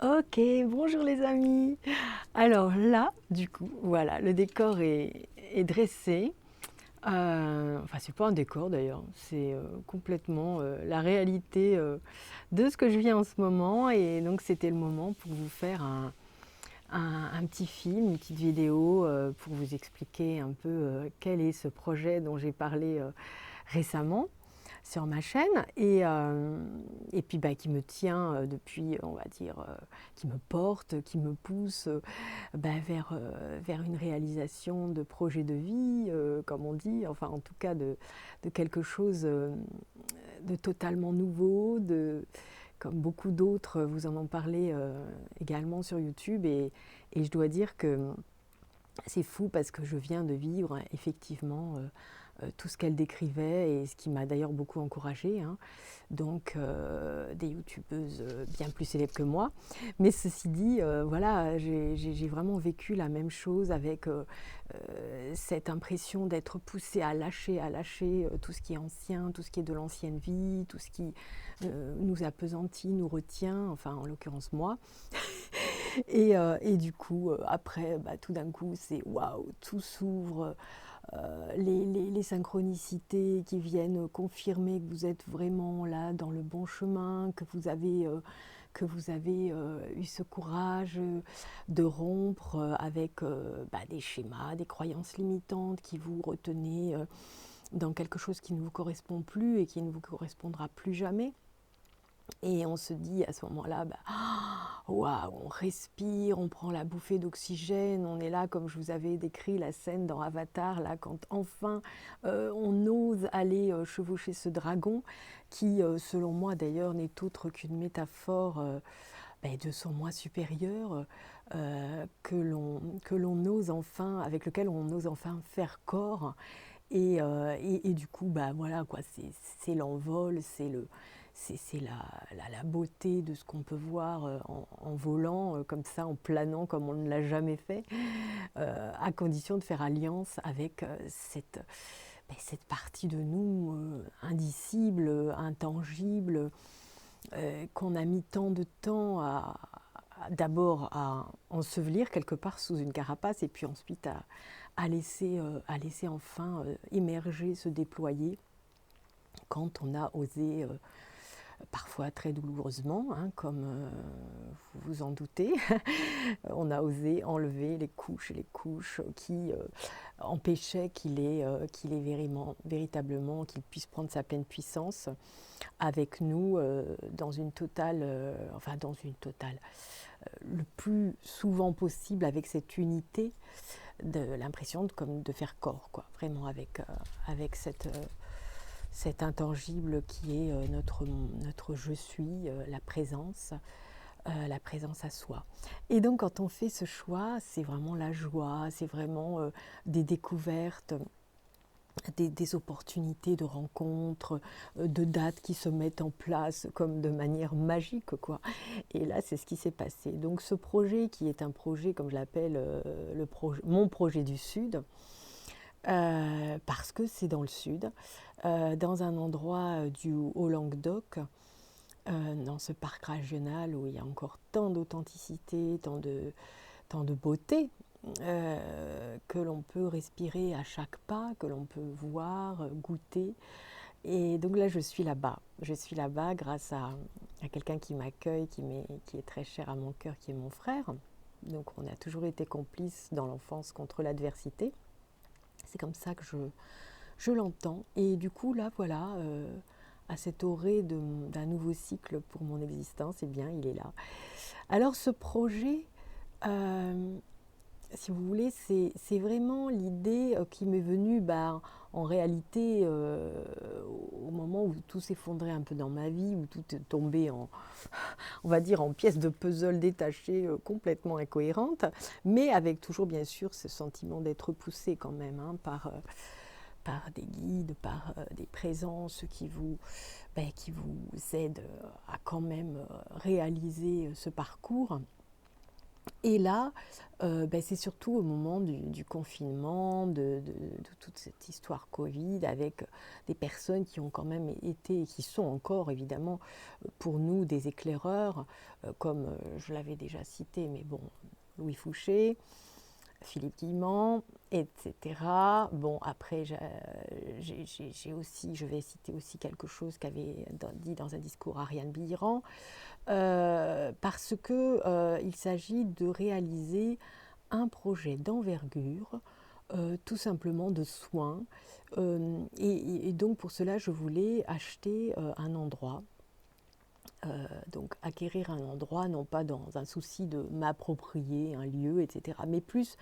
Ok, bonjour les amis. Alors là, du coup, voilà, le décor est dressé. Enfin, c'est pas un décor d'ailleurs, c'est complètement la réalité de ce que je vis en ce moment. Et donc, c'était le moment pour vous faire un petit film, une petite vidéo pour vous expliquer un peu quel est ce projet dont j'ai parlé récemment sur ma chaîne et puis qui me tient depuis, on va dire, qui me porte, qui me pousse vers une réalisation de projet de vie, comme on dit, enfin en tout cas de quelque chose de totalement nouveau, comme beaucoup d'autres vous en ont parlé également sur YouTube et je dois dire que c'est fou parce que je viens de vivre effectivement tout ce qu'elle décrivait et ce qui m'a d'ailleurs beaucoup encouragée, hein. Donc des youtubeuses bien plus célèbres que moi. Mais ceci dit, voilà, j'ai vraiment vécu la même chose avec cette impression d'être poussée à lâcher tout ce qui est ancien, tout ce qui est de l'ancienne vie, tout ce qui nous appesantit, nous retient, enfin en l'occurrence moi. Et du coup, après, tout d'un coup, c'est waouh, tout s'ouvre, les synchronicités qui viennent confirmer que vous êtes vraiment là dans le bon chemin, que vous avez eu ce courage de rompre avec des schémas, des croyances limitantes qui vous retenaient dans quelque chose qui ne vous correspond plus et qui ne vous correspondra plus jamais. Et on se dit à ce moment-là, waouh, on respire, on prend la bouffée d'oxygène, on est là comme je vous avais décrit la scène dans Avatar, là quand enfin on ose aller chevaucher ce dragon qui, selon moi d'ailleurs, n'est autre qu'une métaphore de son moi supérieur que l'on ose enfin, avec lequel on ose enfin faire corps. Et du coup, voilà, quoi, c'est l'envol, c'est la beauté de ce qu'on peut voir en volant, comme ça, en planant, comme on ne l'a jamais fait, à condition de faire alliance avec cette partie de nous indicible, intangible, qu'on a mis tant de temps d'abord à ensevelir quelque part sous une carapace et puis ensuite à laisser enfin émerger, se déployer quand on a osé, parfois très douloureusement, hein, comme vous vous en doutez, on a osé enlever les couches et les couches qui empêchaient qu'il ait véritablement, qu'il puisse prendre sa pleine puissance avec nous le plus souvent possible avec cette unité, de l'impression comme de faire corps, quoi, vraiment avec cet intangible qui est notre je suis, la présence à soi. Et donc quand on fait ce choix, c'est vraiment la joie, c'est vraiment des découvertes, des opportunités de rencontres, de dates qui se mettent en place comme de manière magique, quoi. Et là, c'est ce qui s'est passé. Donc ce projet qui est un projet, comme je l'appelle, mon projet du Sud, parce que c'est dans le Sud, dans un endroit du Haut-Languedoc, dans ce parc régional où il y a encore tant d'authenticité, tant de beauté, que l'on peut respirer à chaque pas, que l'on peut voir, goûter. Et donc là, je suis là-bas. Je suis là-bas grâce à quelqu'un qui m'accueille, qui est très cher à mon cœur, qui est mon frère. Donc on a toujours été complices dans l'enfance contre l'adversité. C'est comme ça que je l'entends. Et du coup, là, voilà, à cette orée d'un nouveau cycle pour mon existence, eh bien, il est là. Alors ce projet, euh, si vous voulez, c'est vraiment l'idée qui m'est venue en réalité au moment où tout s'effondrait un peu dans ma vie, où tout est tombé on va dire, en pièces de puzzle détachées, complètement incohérentes, mais avec toujours bien sûr ce sentiment d'être poussé quand même, hein, par des guides, par des présences qui vous aident à quand même réaliser ce parcours Et là, c'est surtout au moment du confinement, de toute cette histoire Covid, avec des personnes qui ont quand même été, et qui sont encore évidemment pour nous des éclaireurs, comme je l'avais déjà cité, mais bon, Louis Fouché, Philippe Guillemant, etc. Bon, après, j'ai aussi, je vais citer aussi quelque chose qu'avait dit dans un discours Ariane Biran, parce qu'il s'agit de réaliser un projet d'envergure, tout simplement de soins. Et donc pour cela, je voulais acheter un endroit. Donc acquérir un endroit, non pas dans un souci de m'approprier un lieu, etc., mais plus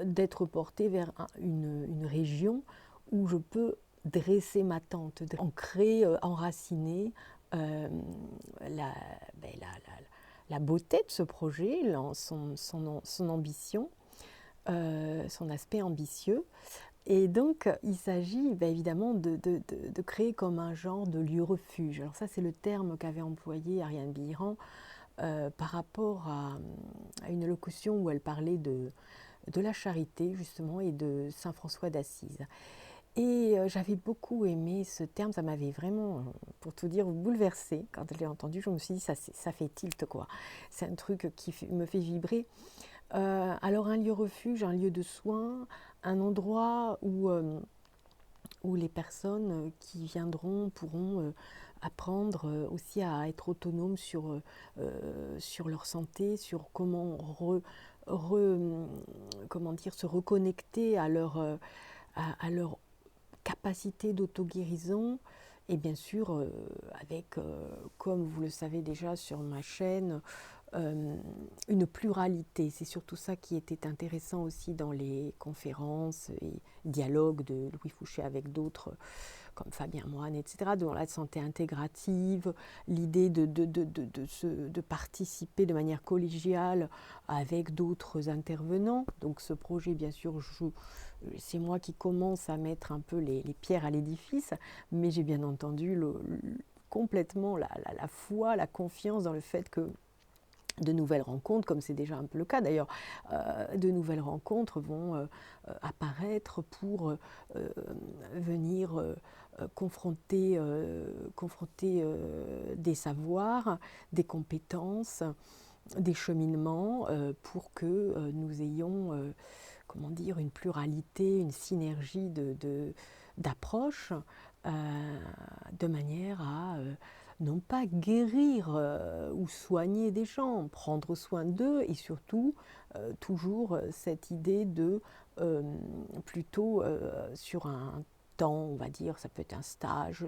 d'être porté vers une région où je peux dresser ma tente, ancrer, enraciner la, ben, la beauté de ce projet, son ambition, son aspect ambitieux. Et donc, il s'agit évidemment de créer comme un genre de lieu refuge. Alors ça, c'est le terme qu'avait employé Ariane Biran par rapport à une locution où elle parlait de la charité, justement, et de Saint François d'Assise. Et j'avais beaucoup aimé ce terme, ça m'avait vraiment, pour tout dire, bouleversée. Quand je l'ai entendu, je me suis dit, ça fait tilt, quoi. C'est un truc qui me fait vibrer. Alors, un lieu refuge, un lieu de soins, un endroit où les personnes qui viendront pourront apprendre aussi à être autonomes sur leur santé, sur comment comment dire, se reconnecter à leur capacité d'auto-guérison. Et bien sûr, avec, comme vous le savez déjà sur ma chaîne, une pluralité. C'est surtout ça qui était intéressant aussi dans les conférences et dialogues de Louis Fouché avec d'autres comme Fabien Moine, etc., dans la santé intégrative, l'idée de participer de manière collégiale avec d'autres intervenants. Donc ce projet, bien sûr, c'est moi qui commence à mettre un peu les pierres à l'édifice, mais j'ai bien entendu complètement la foi, la confiance dans le fait que de nouvelles rencontres, comme c'est déjà un peu le cas d'ailleurs, de nouvelles rencontres vont apparaître pour venir confronter des savoirs, des compétences, des cheminements pour que nous ayons comment dire, une pluralité, une synergie d'approches de manière à non pas guérir ou soigner des gens, prendre soin d'eux et surtout toujours cette idée de plutôt sur un temps, on va dire, ça peut être un stage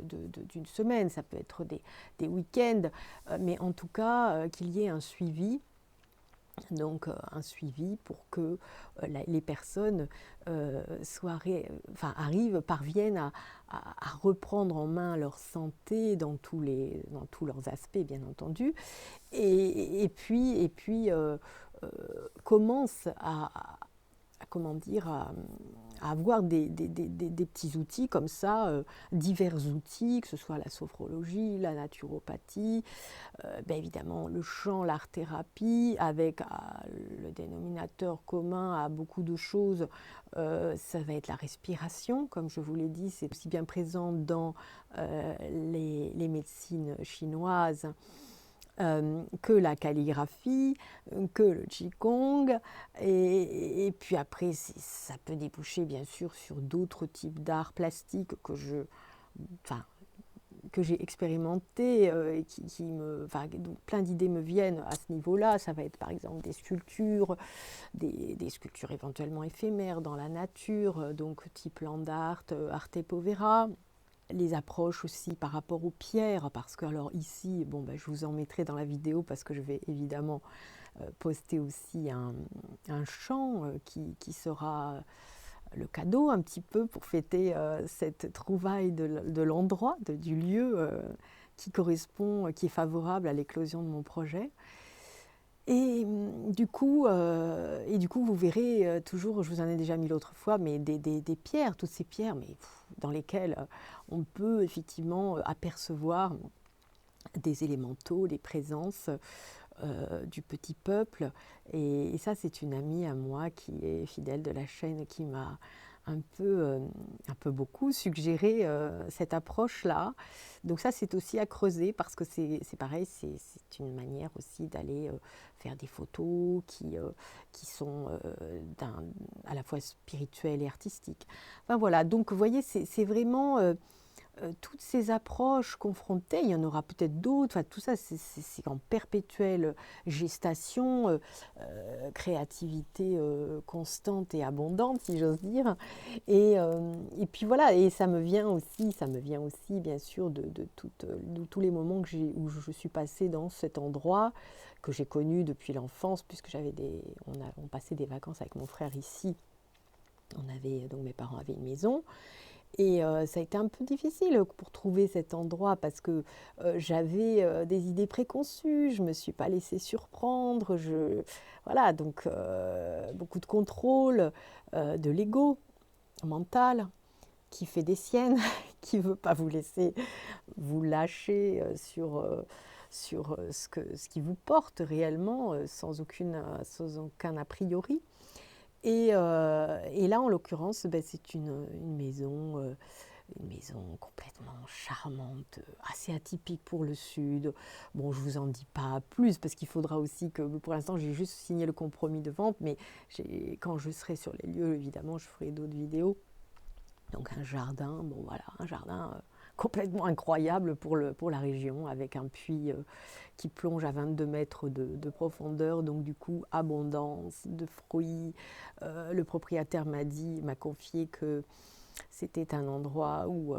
d'une semaine, ça peut être des week-ends, mais en tout cas qu'il y ait un suivi. Donc un suivi pour que les personnes parviennent à reprendre en main leur santé dans tous leurs aspects, bien entendu, et puis commencent comment dire, à avoir des petits outils comme ça, divers outils, que ce soit la sophrologie, la naturopathie, évidemment le chant, l'art-thérapie, avec le dénominateur commun à beaucoup de choses, ça va être la respiration, comme je vous l'ai dit, c'est aussi bien présent dans les médecines chinoises, que la calligraphie, que le qigong, et puis après ça peut déboucher bien sûr sur d'autres types d'arts plastiques que j'ai expérimenté et plein d'idées me viennent à ce niveau-là. Ça va être par exemple des sculptures, des sculptures éventuellement éphémères dans la nature, donc type land art, arte povera. Les approches aussi par rapport aux pierres, parce que alors ici, je vous en mettrai dans la vidéo parce que je vais évidemment poster aussi un chant qui sera le cadeau un petit peu pour fêter cette trouvaille de l'endroit, du lieu qui correspond, qui est favorable à l'éclosion de mon projet. Et du coup, vous verrez toujours, je vous en ai déjà mis l'autre fois, mais des pierres, toutes ces pierres, mais dans lesquelles on peut effectivement apercevoir des élémentaux, des présences du petit peuple. Et ça, c'est une amie à moi qui est fidèle de la chaîne qui m'a un peu beaucoup suggéré cette approche-là. Donc ça, c'est aussi à creuser parce que c'est pareil, c'est une manière aussi d'aller faire des photos qui sont à la fois spirituelles et artistiques. Enfin voilà, donc vous voyez, c'est vraiment toutes ces approches confrontées, il y en aura peut-être d'autres, enfin, tout ça c'est en perpétuelle gestation, créativité constante et abondante si j'ose dire. Et puis voilà, et ça me vient aussi bien sûr de tous les moments où je suis passée dans cet endroit que j'ai connu depuis l'enfance, puisque on passait des vacances avec mon frère ici. Donc mes parents avaient une maison. Et ça a été un peu difficile pour trouver cet endroit parce que j'avais des idées préconçues, je ne me suis pas laissée surprendre, voilà, donc beaucoup de contrôle, de l'ego mental qui fait des siennes, qui ne veut pas vous laisser vous lâcher sur ce qui vous porte réellement sans aucun a priori. Et là, en l'occurrence, c'est une maison complètement charmante, assez atypique pour le Sud. Bon, je ne vous en dis pas plus, parce qu'il faudra aussi que, pour l'instant, j'ai juste signé le compromis de vente, mais quand je serai sur les lieux, évidemment, je ferai d'autres vidéos. Donc un jardin, bon voilà, un jardin complètement incroyable pour la région, avec un puits qui plonge à 22 mètres de profondeur, donc du coup abondance de fruits. Le propriétaire m'a confié que c'était un endroit où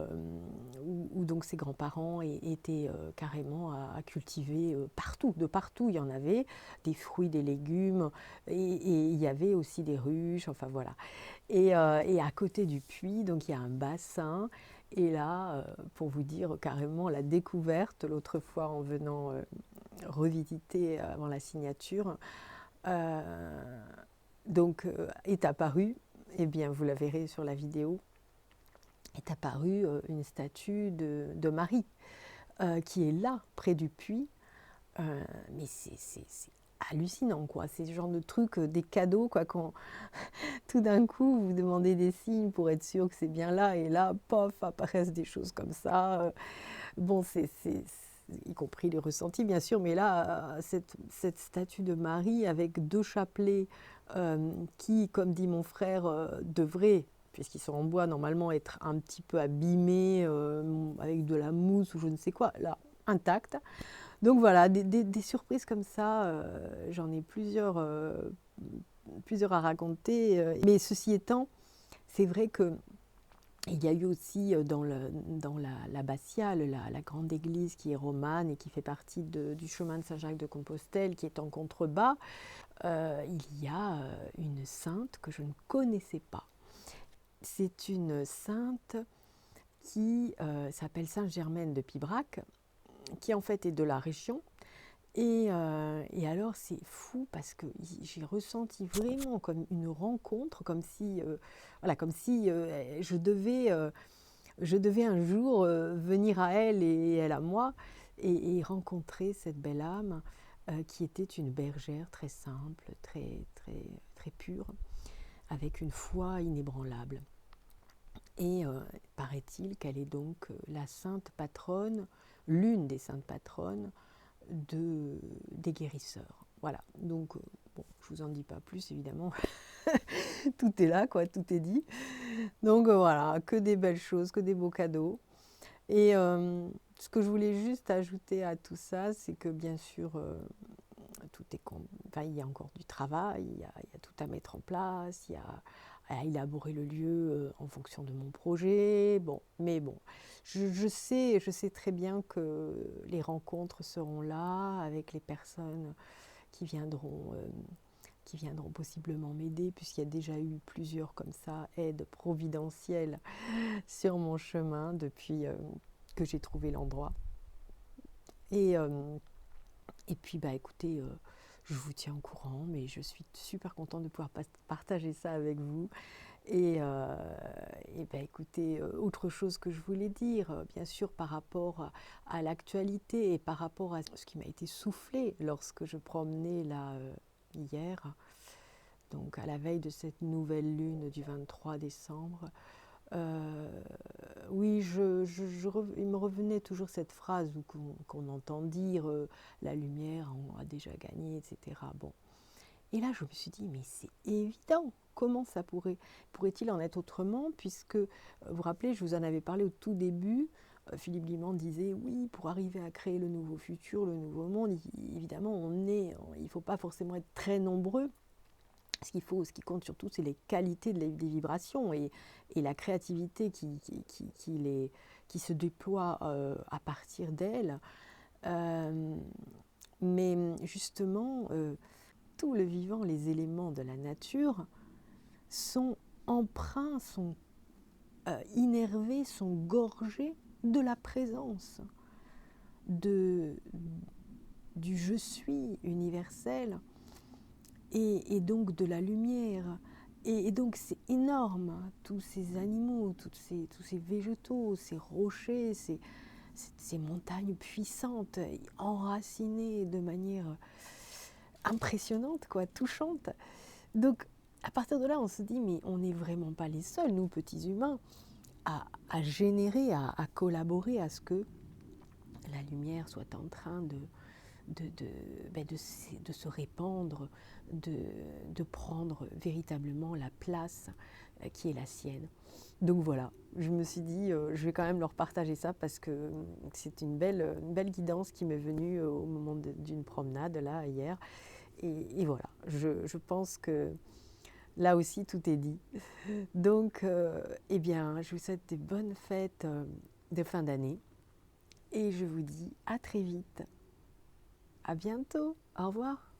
donc ses grands-parents étaient carrément à cultiver partout, de partout il y en avait, des fruits, des légumes, et il y avait aussi des ruches, enfin voilà. Et à côté du puits, donc il y a un bassin. Et là, pour vous dire carrément la découverte, l'autre fois en venant revisiter avant la signature, est apparue, eh bien vous la verrez sur la vidéo, est apparue une statue de Marie qui est là, près du puits. Mais c'est hallucinant, quoi. C'est ce genre de truc, des cadeaux, quoi, quand tout d'un coup vous demandez des signes pour être sûr que c'est bien là, et là, pof, apparaissent des choses comme ça. Bon, y compris les ressentis, bien sûr, mais là, cette statue de Marie avec deux chapelets qui, comme dit mon frère, devraient, puisqu'ils sont en bois, normalement être un petit peu abîmés avec de la mousse ou je ne sais quoi, là, intacts. Donc voilà, des surprises comme ça, j'en ai plusieurs à raconter. Mais ceci étant, c'est vrai que il y a eu aussi dans l'abbatiale, la grande église qui est romane et qui fait partie du chemin de Saint-Jacques de Compostelle, qui est en contrebas, il y a une sainte que je ne connaissais pas. C'est une sainte qui s'appelle Sainte-Germaine de Pibrac, qui en fait est de la région. Et alors c'est fou parce que j'ai ressenti vraiment comme une rencontre, comme si je devais un jour venir à elle et elle à moi et rencontrer cette belle âme qui était une bergère très simple, très, très, très pure, avec une foi inébranlable. Et paraît-il qu'elle est donc la sainte patronne, l'une des saintes patronnes des guérisseurs. Voilà, donc bon, je vous en dis pas plus évidemment, tout est là, quoi, tout est dit. Donc voilà, que des belles choses, que des beaux cadeaux. Et ce que je voulais juste ajouter à tout ça, c'est que bien sûr, il y a encore du travail, il y a tout à mettre en place, il y a à élaborer le lieu en fonction de mon projet. Bon, mais bon, je sais très bien que les rencontres seront là avec les personnes qui viendront possiblement m'aider, puisqu'il y a déjà eu plusieurs comme ça, aides providentielles sur mon chemin depuis que j'ai trouvé l'endroit. Et puis, écoutez, je vous tiens au courant, mais je suis super contente de pouvoir partager ça avec vous. Et ben écoutez, autre chose que je voulais dire, bien sûr par rapport à l'actualité et par rapport à ce qui m'a été soufflé lorsque je promenais là hier, donc à la veille de cette nouvelle lune du 23 décembre. Oui, il me revenait toujours cette phrase qu'on entend dire la lumière a déjà gagné, etc. Bon. Et là, je me suis dit, mais c'est évident, comment ça pourrait-il en être autrement, puisque, vous vous rappelez, je vous en avais parlé au tout début, Philippe Guimand disait, oui, pour arriver à créer le nouveau futur, le nouveau monde, évidemment, il ne faut pas forcément être très nombreux. Ce qui compte surtout, c'est les qualités des vibrations et la créativité qui se déploie à partir d'elles. Euh, mais justement, tout le vivant, les éléments de la nature sont empreints, sont innervés, sont gorgés de la présence, de, du je suis universel et donc de la lumière. Et donc c'est énorme, tous ces animaux, tous ces végétaux, ces rochers, ces montagnes puissantes, enracinées de manière impressionnante, quoi, touchante. Donc à partir de là, on se dit, mais on n'est vraiment pas les seuls, nous petits humains, à générer, à collaborer à ce que la lumière soit en train de se répandre, de prendre véritablement la place qui est la sienne. Donc voilà, je me suis dit, je vais quand même leur partager ça parce que c'est une belle guidance qui m'est venue au moment d'une promenade là hier. Et voilà, je pense que là aussi tout est dit. Donc, eh bien, je vous souhaite des bonnes fêtes de fin d'année et je vous dis à très vite. À bientôt. Au revoir.